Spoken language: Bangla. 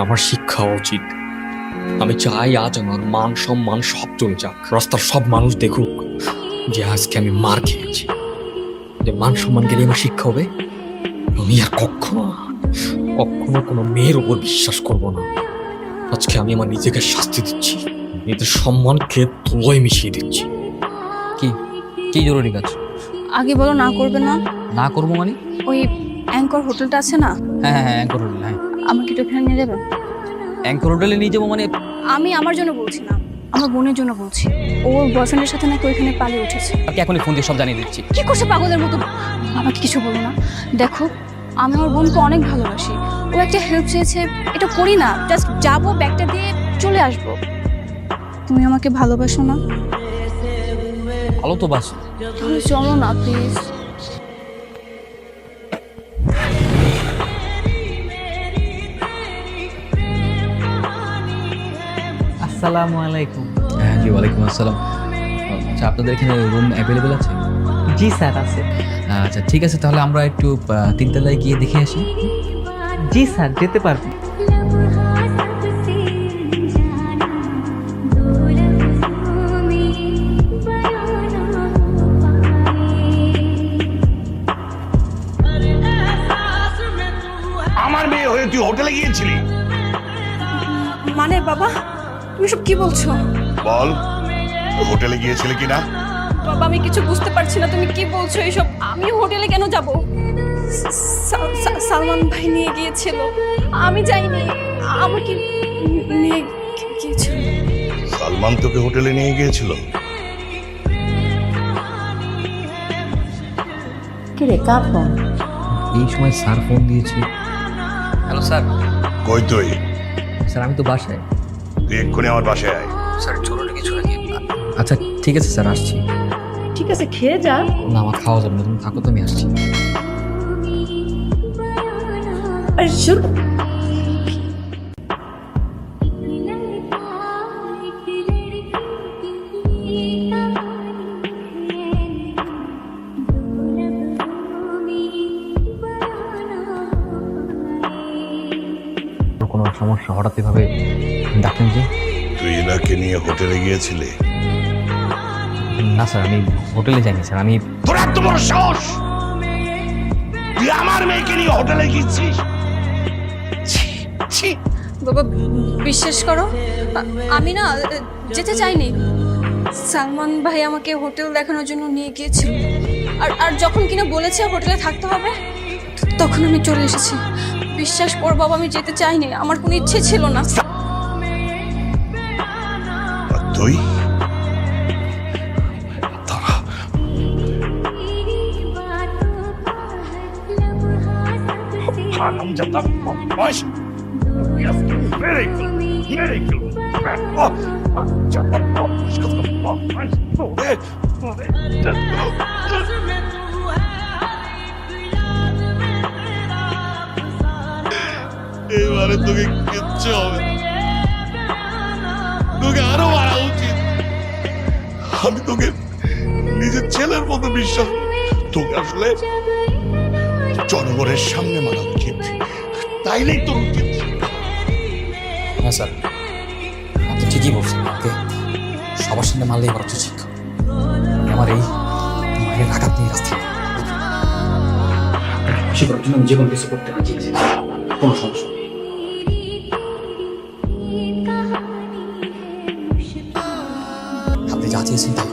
আমার শিক্ষা হওয়া উচিত। আমি চাই আজ আমার মান সম্মান সব চলে যাক, রাস্তার সব মানুষ দেখুক যে আজকে আমি মার খেয়েছি, যে মান সম্মান গেলে আমার শিক্ষা হবে। আমি আর কখনো কখনো কোনো মেয়ের উপর বিশ্বাস করব না। আজকে আমি আমার নিজেকে শাস্তি দিচ্ছি, নিজের সম্মানকে ধুলোয় মিশিয়ে দিচ্ছি। কি কি জরুরি কাজ? আগে বলো না করবে না। না করবো মানে? ওই অ্যাঙ্কর হোটেলটা আছে না, হ্যাঁ হ্যাঁ হ্যাঁ, অ্যাঙ্কর হোটেল। হ্যাঁ, আমাকে একটু এখানে নিয়ে যাবেন? অ্যাঙ্কর হোটেলে নিয়ে যাবো মানে? আমি আমার জন্য বলছি না, আমার বোনের জন্য বলছি। ওর বয়ফ্রেন্ডের সাথে নাকি ওইখানে পালিয়ে উঠেছে। তাকে এখনই ফোন দিয়ে সব জানিয়ে দিচ্ছি। কি করছে পাগলের মতো? আমাকে কিছু বলো না। দেখো, আমি আমার বোনকে অনেক ভালোবাসি। ও একটা হেল্প চেয়েছে, এটা করি না। জাস্ট যাবো, ব্যাগটা দিয়ে চলে আসবো। তুমি আমাকে ভালোবাসো না? ভালো তো বাস। তাহলে চলো না প্লিজ। আসসালামু আলাইকুম। হ্যাঁ জি, ওয়ালাইকুম আসসালাম। আচ্ছা, আপনাদের এখানে রুম অ্যাভেলেবেল আছে? জি স্যার, আছে। আচ্ছা ঠিক আছে, তাহলে আমরা একটু তিনতলায় গিয়ে দেখে আসি। জি স্যার, যেতে পারবেন। আমার মেয়ে হয়ে তুই হোটেলে গিয়েছিলি? মানে বাবা, তুমি সব কি বলছো? বল, তুই হোটেলে গিয়েছিলি কিনা? বাবা, আমি কিছু বুঝতে পারছি না, তুমি কি বলছো এইসব? আমি হোটেলে কেন যাব? সালমান ভাই নিয়ে গিয়েছিল, আমি যাইনি। আমাকে নিয়ে গিয়েছিল। সালমান তোকে হোটেলে নিয়ে গিয়েছিল? কিরে, কার ফোন? এই সময় স্যার ফোন দিয়েছে। Hello sir. কই তুই? স্যার আমি তো বাসায়। তুই এক্ষুনি আমার বাসায় আয়। স্যার জরুরি কিছু নাকি? আচ্ছা ঠিক আছে স্যার, আসছি। ঠিক আছে, খেয়ে যা। না, আমার খাওয়া যাবে না, তুমি থাকো তো, আমি আসছি। আরে শুন, কোনো সমস্যা হঠাৎ এভাবে ডাকলেন যে? তুই এনাকে নিয়ে হোটেলে গিয়েছিলি? না স্যার, আমি হোটেলে যাইনি স্যার। আমি তোর এত বড় সাহস! তুই আমার মেয়েকে নিয়ে হোটেলে গিয়েছিস? ছি, ছি। বাবা, বিশ্বাস করো, আমি না যেতে চাইনি। সালমান ভাই আমাকে হোটেল দেখানোর জন্য নিয়ে গিয়েছিল। আর যখন কিনা বলেছে হোটেলে থাকতে হবে, তখন আমি চলে এসেছি। বিশ্বাস কর বাবা, আমি যেতে চাইনি, আমার কোনো ইচ্ছে ছিল না। আর তুই? দাঁড়া। হারামজাদা বদমাশ! Yes, very good, very good. হারামজাদা বদমাশ, বদমাশ। এবারে তোকে কিচ্ছু হবে না। তোকে আরো মারা উচিত। আমি তোকে নিজের ছেলের মতো বিশ্বাস, তোকে আসলে জনগণের সামনে মারা উচিত, তাইলেই তোর উচিত। হ্যাঁ স্যার, আপনি ঠিকই বলছেন। আমাকে সবার সামনে মারলেই বড় শিক্ষা। আমার এই মায়ের আঘাত নিয়ে রাস্তায় খুশি করার জন্য আমি যে কোনো কিছু করতে রাজি আছি, কোনো সমস্যা নেই। আপনি যা চেয়েছেন তাই